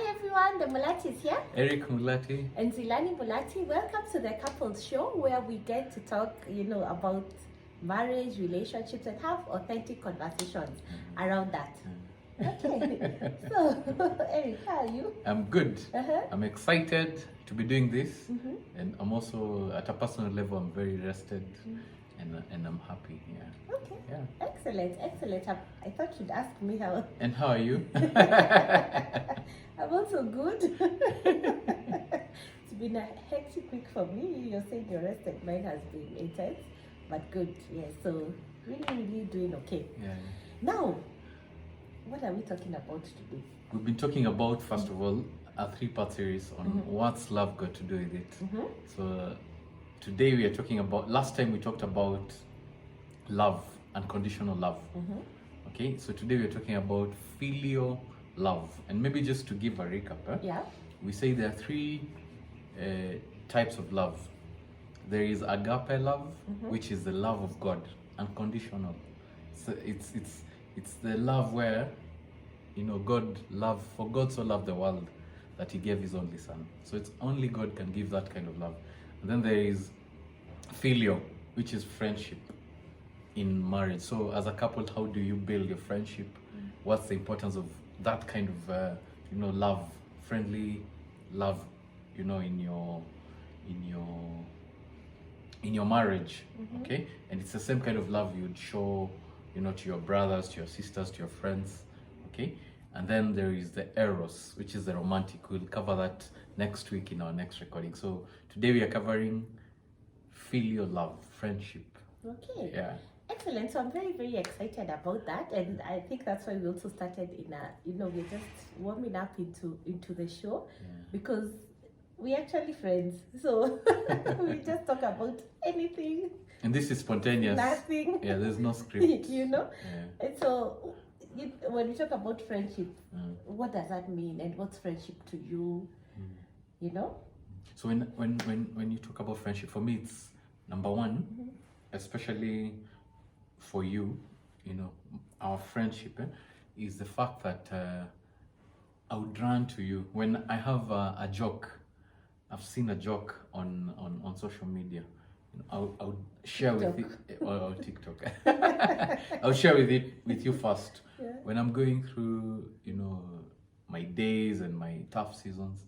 Hi everyone, the Mulati is here. Eric Mulati. And Zilani Mulati. Welcome to the Couples Show, where we get to talk, about marriage, relationships, and have authentic conversations around that. Okay. So, Eric, how are you? I'm good. I'm excited to be doing this, and I'm also at a personal level. I'm very rested, and I'm happy. Yeah. Okay. Yeah. Excellent. I thought you'd ask me how. And how are you? I'm also good. It's been a hectic week for me. You're saying you're rested. Mine has been intense, but good. Yeah. So really doing okay. Yeah. Now, what are we talking about today? We've been talking about, first of all, a 3-part series on what's love got to do with it. So today we are talking about, last time we talked about love, unconditional love. Okay, so today we are talking about filial love. And maybe just to give a recap, Yeah. we say there are 3 types of love. There is agape love, which is the love of God, unconditional. So it's the love where, God for God so loved the world that he gave his only son. So it's only God can give that kind of love. And then there is filial, which is friendship in marriage. So as a couple, how do you build your friendship? What's the importance of that kind of love, friendly love, in your marriage? Okay, and it's the same kind of love you'd show to your brothers, to your sisters, to your friends. Okay, and then there is the eros, which is the romantic. We'll cover that next week in our next recording. So today we are covering filial love, friendship. Okay. Yeah. Excellent. So I'm very excited about that, and I think that's why we also started in we're just warming up into the show, because we're actually friends. So we just talk about anything. And this is spontaneous. Nothing. Yeah, there's no script. Yeah. Yeah. And so when we talk about friendship, what does that mean, and what's friendship to you? So when you talk about friendship, for me it's number one, especially for you, our friendship is the fact that I would run to you when I have a joke. I've seen a joke on social media. I would share with it, or TikTok. I'll share with you first. Yeah. When I'm going through, my days and my tough seasons,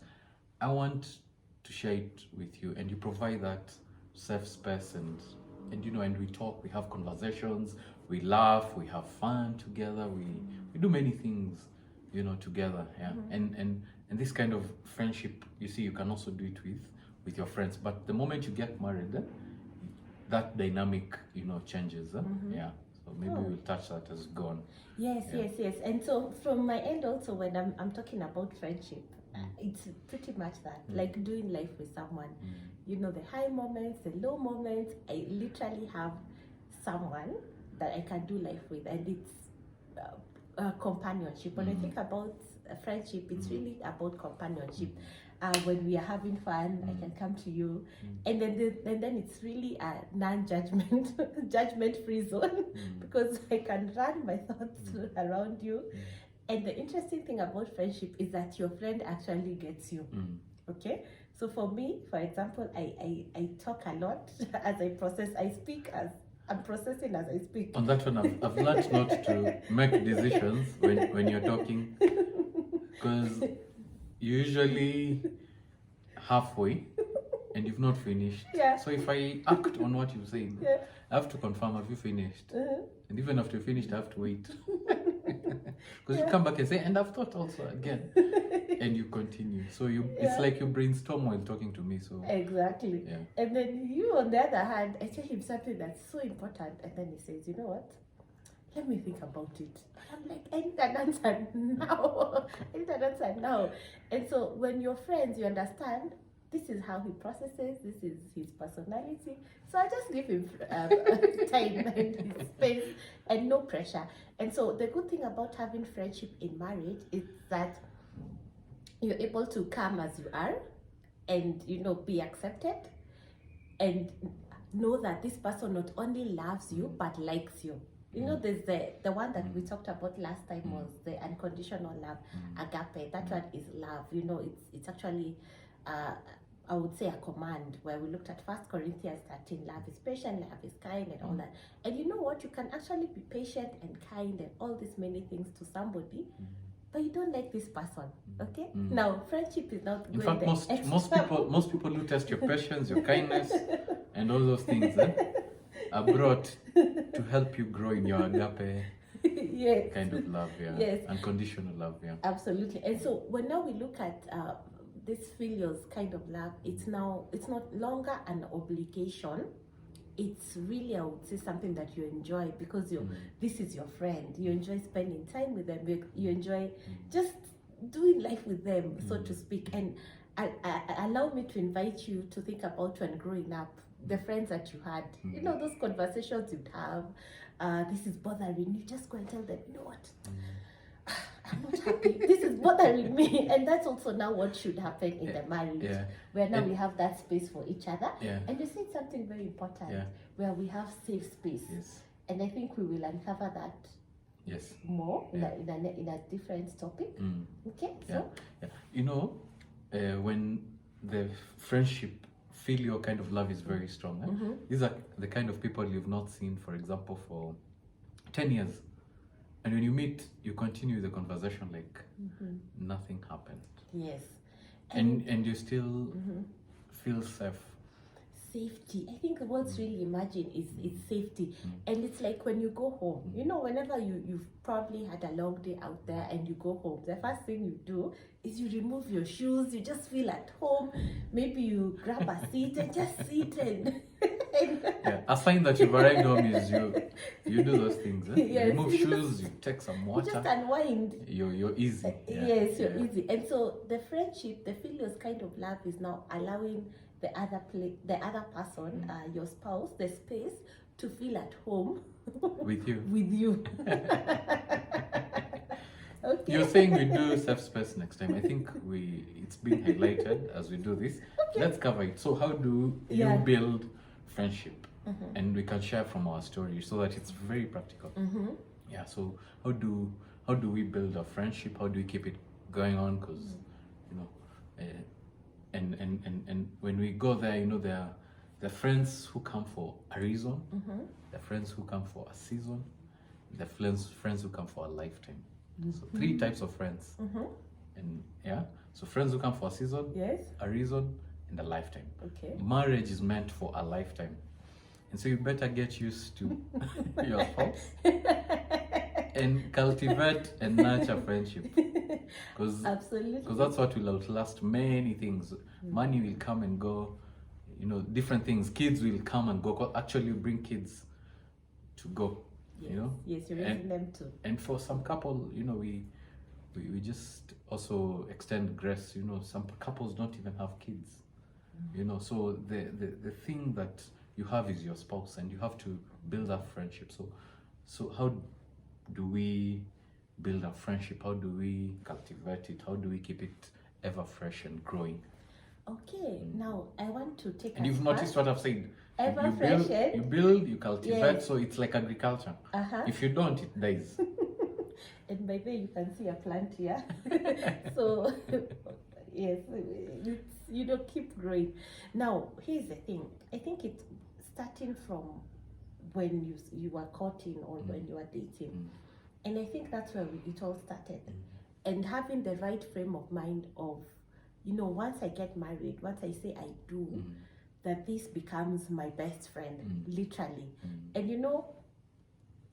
I want to share it with you, and you provide that safe space, and we talk, we have conversations, we laugh, we have fun together, we do many things, together. Yeah. And this kind of friendship, you see, you can also do it with your friends. But the moment you get married, that dynamic, changes. Yeah. So maybe we'll touch that as gone. Yes. And so from my end also, when I'm talking about friendship, it's pretty much that, like doing life with someone. The high moments, the low moments. I literally have someone that I can do life with, and it's companionship. When I think about friendship, it's really about companionship. When we are having fun, I can come to you, and then it's really a judgment-free zone, because I can run my thoughts around you. And the interesting thing about friendship is that your friend actually gets you. Okay, so for me, for example, I talk a lot as I process. I speak as I'm processing as I speak. On that one, I've learned not to make decisions when you're talking, because usually halfway and you've not finished. Yeah. So if I act on what you've said, I have to confirm, have you finished? And even after you finished, I have to wait. Because you come back and say, and I've thought also again. And you continue. So it's like you brainstorm while talking to me. So exactly. Yeah. And then you, on the other hand, I tell him something that's so important, and then he says, you know what? Let me think about it. I'm like, I need an answer now. I need an answer now. And so when you're friends, you understand this is how he processes, this is his personality. So I just give him time and space and no pressure. And so the good thing about having friendship in marriage is that you're able to come as you are, and be accepted, and know that this person not only loves you but likes you. You know, there's the one that we talked about last time was the unconditional love, agape. That one is love. You know, it's actually I would say a command, where we looked at 1 Corinthians 13, love is patient, love is kind, and all that. And you know what? You can actually be patient and kind and all these many things to somebody, but you don't like this person. Okay? Now, friendship is not In going fact, there. most people who test your patience, your kindness, and all those things are brought to help you grow in your agape Yes. kind of love, yeah. Yes. Unconditional love, yeah. Absolutely. And so when now we look at this filios kind of love, it's not longer an obligation. It's really, I would say, something that you enjoy because this is your friend. You enjoy spending time with them. You enjoy just doing life with them, so to speak. And allow me to invite you to think about when growing up, the friends that you had. You know, those conversations you'd have. This is bothering you. Just go and tell them, you know what? I'm not happy. This is bothering me. And that's also now what should happen in the marriage. Yeah. Where now we have that space for each other. Yeah. And you said something very important, Yeah. where we have safe space. Yes. And I think we will uncover that Yes. more in a different topic. Okay? Yeah. So Yeah. You know, when the friendship, filial kind of love is very strong. These are the kind of people you've not seen, for example, for 10 years. And when you meet, you continue the conversation like nothing happened. yes. And you still feel safe. Safety. I think what's really imagine is safety. And it's like when you go home, you know, whenever you've probably had a long day out there and you go home, the first thing you do is you remove your shoes, you just feel at home. Maybe you grab a seat and just sit and Yeah, a sign that you've arrived home is you do those things. You Yes. remove shoes, you take some you just water, unwind. you're easy. Yeah. Yes, you're Yeah. easy. And so the friendship, the filios kind of love is now allowing the other person, your spouse, the space to feel at home With you. with you. Okay. You're saying we do safe space next time. I think it's been highlighted as we do this. Let's cover it. So how do you Yeah. build friendship? And we can share from our story so that it's very practical. Yeah. So how do we build a friendship? How do we keep it going on? Because you know, and when we go there, you know, there are friends who come for a reason. The friends who come for a season. The friends who come for a lifetime. So 3 types of friends. And yeah, so friends who come for a season, Yes. a reason, and a lifetime. Okay. Marriage is meant for a lifetime, and so you better get used to your spouse and cultivate and nurture friendship, because Absolutely. that's what will outlast many things. Money will come and go, you know, different things. Kids will come and go. Actually, you bring kids to go. Yes. You know, Yes, you're raising them too. and for some couple, you know, we just also extend grace. You know, some couples don't even have kids. You know, so the thing that you have is your spouse, and you have to build up friendship. So how do we build a friendship? How do we cultivate it? How do we keep it ever fresh and growing? Okay, now I want to take And us you've back. noticed what I've said. Ever You build, fresh, you build, you cultivate. Yes. So it's like agriculture. Uh-huh. If you don't, it dies. And by there you can see a plant here. So yes, you don't keep growing. Now here's the thing. I think it's starting from when you were courting or when you were dating, and I think that's where it all started. And having the right frame of mind of, you know, once I get married, once I say I do, that this becomes my best friend, literally. And you know,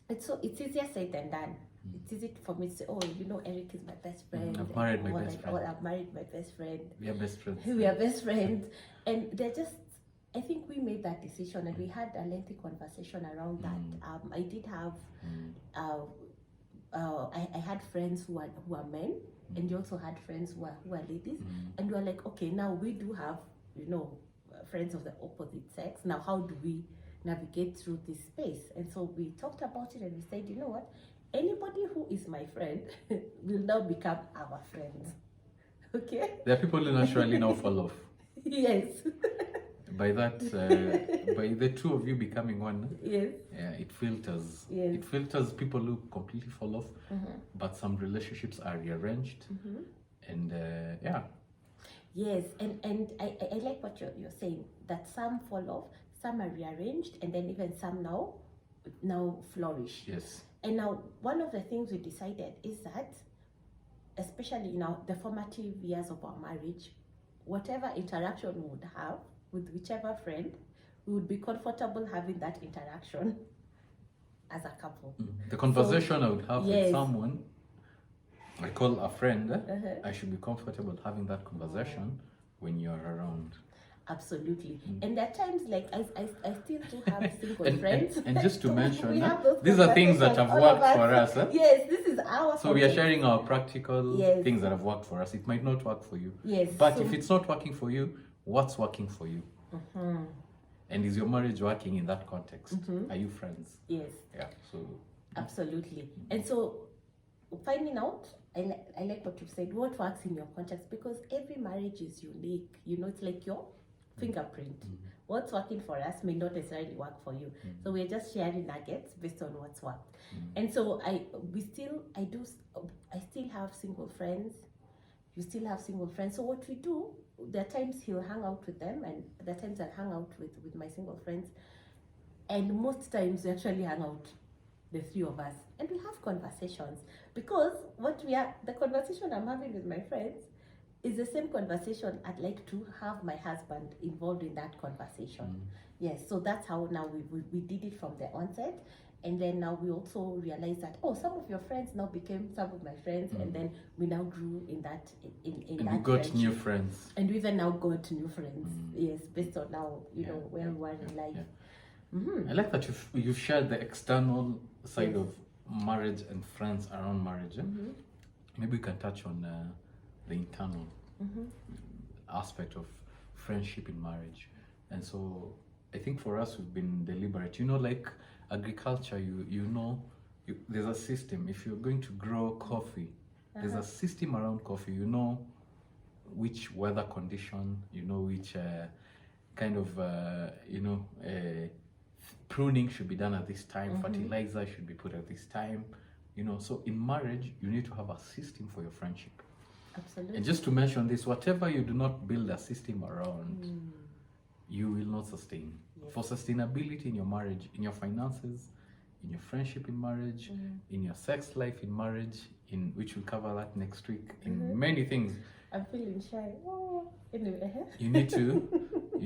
it's easier said than done. It's easy for me to say, oh, you know, Eric is my best friend. I've married my or best friend. Or I've married my best friend. We are best friends. We are best friends. And they're just, I think we made that decision and we had a lengthy conversation around that. I did have, I had friends who are men, and you also had friends who are ladies. And we were like, okay, now we do have, you know, friends of the opposite sex. Now, how do we navigate through this space? And so we talked about it and we said, you know what? Anybody who is my friend will now become our friend. Okay? There are people who naturally now fall off. Yes. by that, by the two of you becoming one, Yes. yeah, it filters. Yes. It filters people who completely fall off, but some relationships are rearranged, and yeah. Yes, and I like what you're saying, that some fall off, some are rearranged, and then even some now flourish. Yes. And now one of the things we decided is that, especially now the formative years of our marriage, whatever interaction we would have with whichever friend, we would be comfortable having that interaction as a couple. The conversation I would have with yes. someone I call a friend, I should be comfortable having that conversation when you're around. Absolutely. And there are times like I still do have single friends. And just to mention, those these are things that have worked for us. Yes, this is our So we are sharing our practical yes. things that have worked for us. It might not work for you. Yes. But if it's not working for you, what's working for you? And is your marriage working in that context? Are you friends? Yes. Yeah. So absolutely. And so finding out, I like what you've said, what works in your context, because every marriage is unique. You know, it's like your fingerprint. What's working for us may not necessarily work for you. So we're just sharing nuggets based on what's worked. And so I still have single friends. You still have single friends. So what we do, there are times he'll hang out with them, and there are times I'll hang out with my single friends. And most times we actually hang out, the three of us, and we have conversations, because the conversation I'm having with my friends is the same conversation I'd like to have my husband involved in that conversation. Yes, so that's how now we did it from the onset. And then now we also realized that, some of your friends now became some of my friends, and then we now grew in that and that we got friendship. new friends. And we even now got new friends. Yes, based on now know where we were in life. I like that you've shared the external side of marriage and friends around marriage. Maybe we can touch on the internal aspect of friendship in marriage. And so I think for us, we've been deliberate. You know, like agriculture, there's a system. If you're going to grow coffee, there's a system around coffee. You know which weather condition, you know which kind of, pruning should be done at this time, fertilizer should be put at this time. You know, so in marriage, you need to have a system for your friendship. Absolutely. And just to mention this, whatever you do not build a system around, you will not sustain. Yes. For sustainability in your marriage, in your finances, in your friendship in marriage, in your sex life in marriage, in which we'll cover that next week, in many things. I'm feeling shy. Anyway. You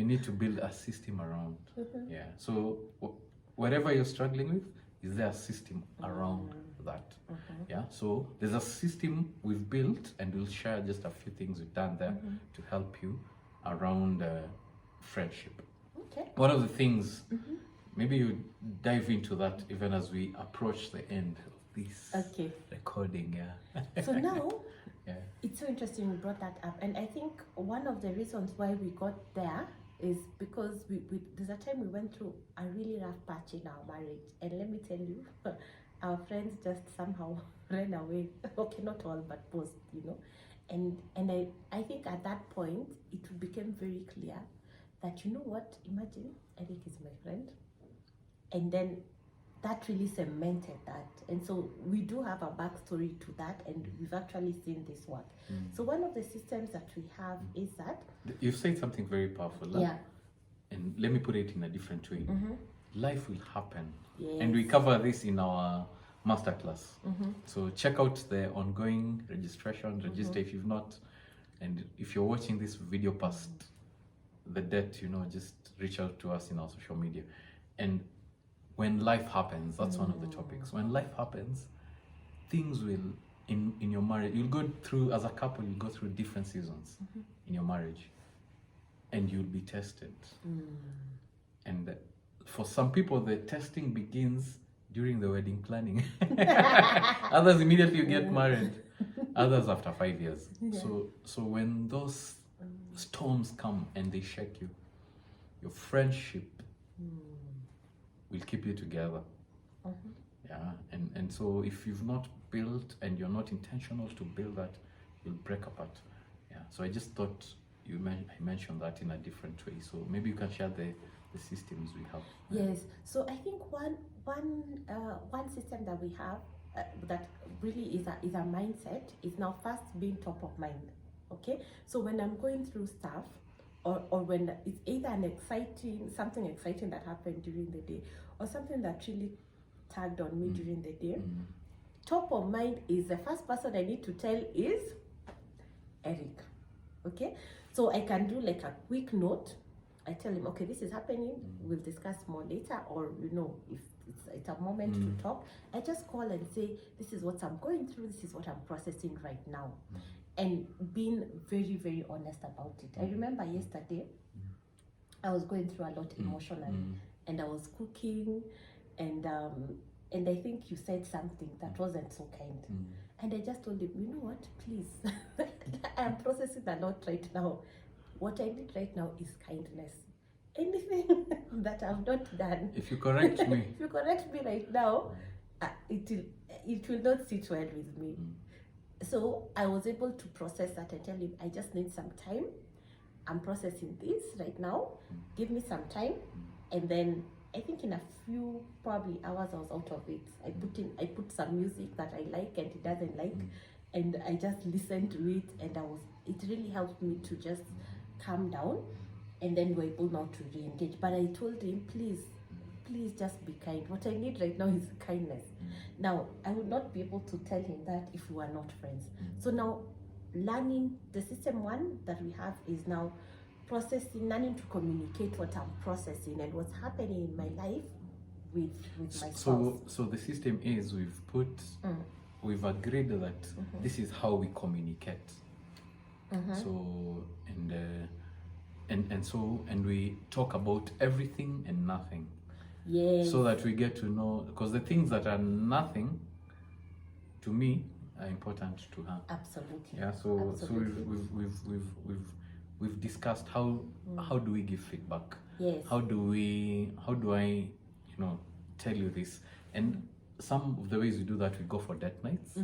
need to build a system around. Yeah. So whatever you're struggling with, is there a system around that? Yeah. So there's a system we've built, and we'll share just a few things we've done there to help you around friendship. Okay. One of the things, maybe you dive into that even as we approach the end of this recording. Yeah. So now, yeah, it's so interesting you brought that up, and I think one of the reasons why we got there is because we there's a time we went through a really rough patch in our marriage, and let me tell you, our friends just somehow ran away. Okay, not all, but most, and I think at that point it became very clear that, you know what, imagine Eric is my friend, and then that really cemented that. And so we do have a backstory to that, and we've actually seen this work. So one of the systems that we have is that you've said something very powerful. Yeah. And let me put it in a different way. Life will happen. Yes. And we cover this in our masterclass. So check out the ongoing registration, register if you've not. And if you're watching this video past the date, just reach out to us in our social media. And when life happens, that's one of the topics. When life happens, things will, in your marriage, you'll go through, as a couple, you'll go through different seasons in your marriage. And you'll be tested. And for some people, the testing begins during the wedding planning. Others immediately you get married. Others after 5 years. Yeah. So when those storms come and they shake you, your friendship will keep you together. Yeah. And so if you've not built and you're not intentional to build that, you'll break apart. Yeah. So I just thought I mentioned that in a different way. So maybe you can share the systems we have. Yes. So I think one system that we have that really is a mindset is now first being top of mind. Okay. So when I'm going through stuff, or when it's either something exciting that happened during the day, or something that really tagged on me during the day, top of mind is the first person I need to tell is Eric. Okay. So I can do like a quick note. I tell him, okay, this is happening. We'll discuss more later, or if it's a moment to talk, I just call and say, this is what I'm going through. This is what I'm processing right now, and being very, very honest about it. I remember yesterday, I was going through a lot emotionally, and I was cooking, and I think you said something that wasn't so kind. And I just told him, you know what, please, I am processing a lot right now. What I need right now is kindness. Anything that I've not done, if you correct me, if you correct me right now, it will not sit well with me. So I was able to process that and tell him, I just need some time. I'm processing this right now. Give me some time, and then I think in a few probably hours I was out of it. I put some music that I like and he doesn't like, and I just listened to it, and it really helped me to just calm down, and then we're able now to re-engage. But I told him, please just be kind. What I need right now is kindness. Now I would not be able to tell him that if we were not friends. So now learning the system one that we have is now learning to communicate what I'm processing and what's happening in my life with my spouse. So the system is we've agreed that this is how we communicate. So and we talk about everything and nothing. Yes. So that we get to know, because the things that are nothing to me are important to her. Absolutely. Yeah. So Absolutely. So we've discussed how do we give feedback. Yes. How do I tell you this, and some of the ways we do that, we go for date nights.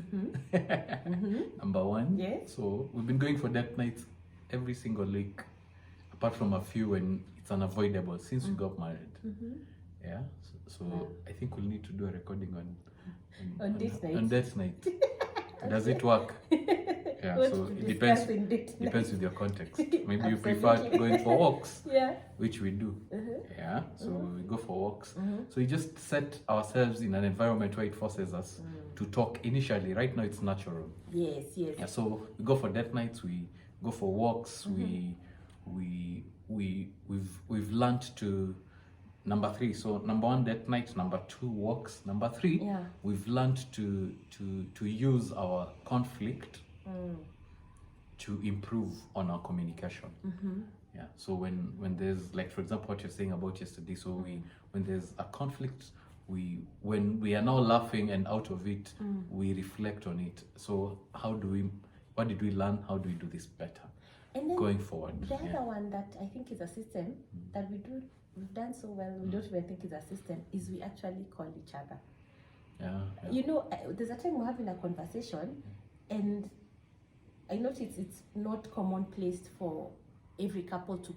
Number one. Yes. So we've been going for date nights every single week, apart from a few when it's unavoidable since we got married. Yeah. So I think we'll need to do a recording on date night. On date night. Does it work? Yeah. So it depends with your context. Maybe you prefer going for walks. Yeah. Which we do. Yeah. So we go for walks. So we just set ourselves in an environment where it forces us to talk initially. Right now it's natural. Yes. Yeah. So we go for date nights. We go for walks. We've learned to. Number 3, so number 1, date night. Number 2, walks. Number 3, we've learned to use our conflict to improve on our communication. Yeah. So when there's, like, for example, what you're saying about yesterday, so when there's a conflict, when we are now laughing and out of it, we reflect on it. So what did we learn? How do we do this better? And then going forward? The other one that I think is a system that we've done so well, we don't even think is a system, is we actually call each other. Yeah. There's a time we're having a conversation, and I notice it's not commonplace for every couple to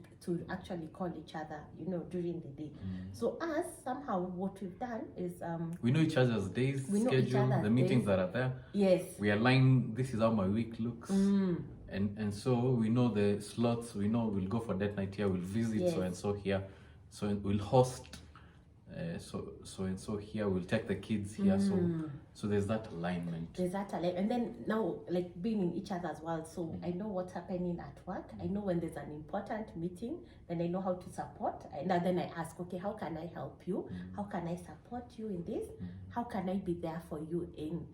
actually call each other, during the day. So us, somehow, what we've done is we know each other's days, schedule, the meetings that are there. Yes. We align, this is how my week looks. And so we know the slots, we know we'll go for that night here, we'll visit so and so here. So we'll host so and so here, we'll take the kids here. So there's that alignment. And then now, like, being in each other's world, so I know what's happening at work. I know when there's an important meeting, then I know how to support. And then I ask, okay, how can I help you? How can I support you in this? How can I be there for you in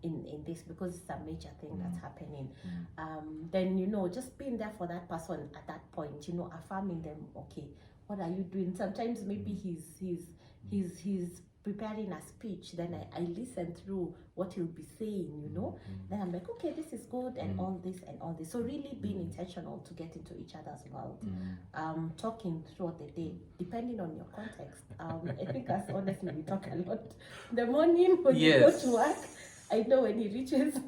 this? Because it's a major thing that's happening. Then, just being there for that person at that point, affirming them, okay, what are you doing? Sometimes maybe he's preparing a speech, then I listen through what he'll be saying, Then I'm like, okay, this is good, and all this and all this. So really being intentional to get into each other's world. Talking throughout the day, depending on your context. I think us, honestly, we talk a lot. In the morning when you go to work, I know when he reaches,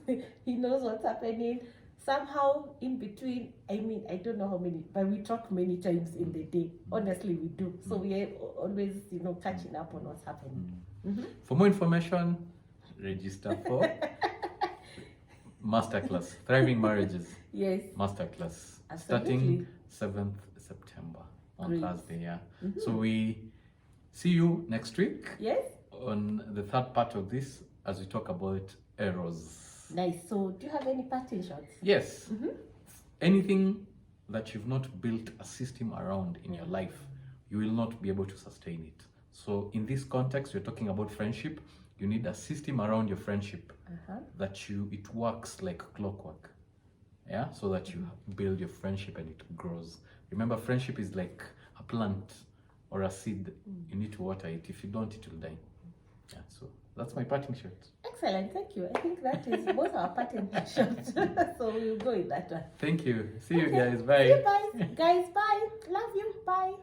he knows what's happening. somehow in between, I mean, I don't know how many, but we talk many times in the day. Honestly, we do. So we are always, catching up on what's happening. For more information, register for Masterclass, Thriving Marriages Yes. Masterclass, Absolutely. starting 7th September on Great. Thursday. Yeah. So we see you next week Yes. on the third part of this as we talk about Eros. Nice. So, do you have any parting shots? Yes. Anything that you've not built a system around in your life, you will not be able to sustain it. So in this context, we're talking about friendship. You need a system around your friendship that it works like clockwork. Yeah, so that you build your friendship and it grows. Remember, friendship is like a plant or a seed. You need to water it. If you don't, it will die. Yeah, so that's my parting shot. Excellent. Thank you. I think that is both our parting shots. So we'll go with that one. Thank you. See you Okay. guys. Bye. See you guys. Guys, bye. Love you. Bye.